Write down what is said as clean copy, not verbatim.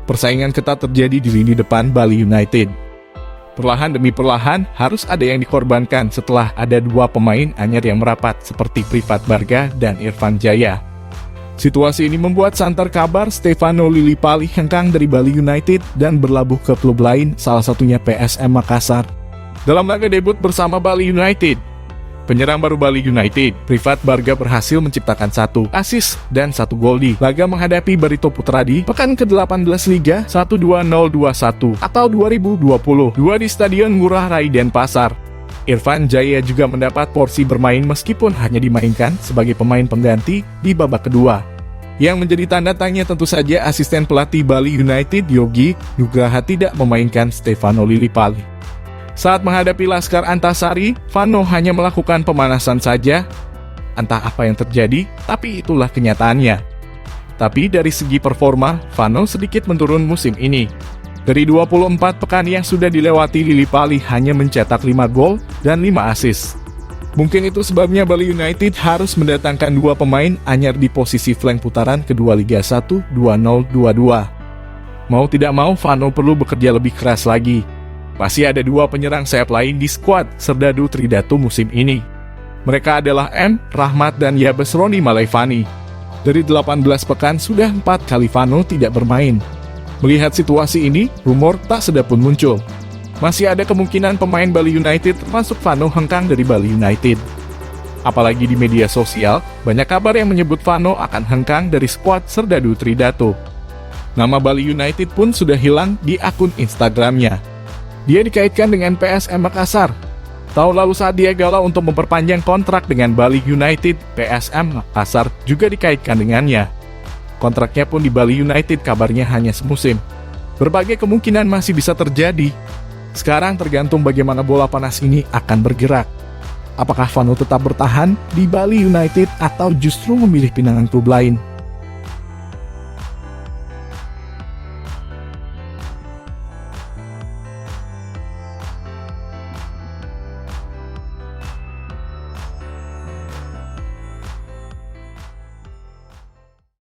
Persaingan ketat terjadi di lini depan Bali United. Perlahan demi perlahan, harus ada yang dikorbankan setelah ada dua pemain anyar yang merapat seperti Privat Barga dan Irfan Jaya. Situasi ini membuat santer kabar Stefano Lillipali hengkang dari Bali United dan berlabuh ke klub lain, salah satunya PSM Makassar. Dalam laga debut bersama Bali United, penyerang baru Bali United, Privat Barga berhasil menciptakan 1 assist dan 1 gol di laga menghadapi Barito Putra di pekan ke-18 Liga 12021 atau 2022 di Stadion Ngurah Rai Denpasar. Irfan Jaya juga mendapat porsi bermain meskipun hanya dimainkan sebagai pemain pengganti di babak kedua. Yang menjadi tanda tanya tentu saja asisten pelatih Bali United Yogi Nugraha tidak memainkan Stefano Lillipali. Saat menghadapi Laskar Antasari, Vano hanya melakukan pemanasan saja. Entah apa yang terjadi, tapi itulah kenyataannya. Tapi dari segi performa, Vano sedikit menurun musim ini. Dari 24 pekan yang sudah dilewati, Lillipali hanya mencetak 5 gol dan 5 assist. Mungkin itu sebabnya Bali United harus mendatangkan 2 pemain anyar di posisi flank putaran kedua Liga 1 2022. Mau tidak mau, Vano perlu bekerja lebih keras lagi. Masih ada 2 penyerang sayap lain di skuad Serdadu Tridatu musim ini. Mereka adalah M. Rahmat dan Yabes Roni Malaivani. Dari 18 pekan, sudah 4 kali Vano tidak bermain. Melihat situasi ini, rumor tak sedap pun muncul. Masih ada kemungkinan pemain Bali United termasuk Vano hengkang dari Bali United. Apalagi di media sosial, banyak kabar yang menyebut Vano akan hengkang dari skuad Serdadu Tridatu. Nama Bali United pun sudah hilang di akun Instagramnya. Dia dikaitkan dengan PSM Makassar. Tahun lalu saat dia galau untuk memperpanjang kontrak dengan Bali United, PSM Makassar juga dikaitkan dengannya. Kontraknya pun di Bali United kabarnya hanya semusim. Berbagai kemungkinan masih bisa terjadi. Sekarang tergantung bagaimana bola panas ini akan bergerak. Apakah Vano tetap bertahan di Bali United atau justru memilih pinangan klub lain?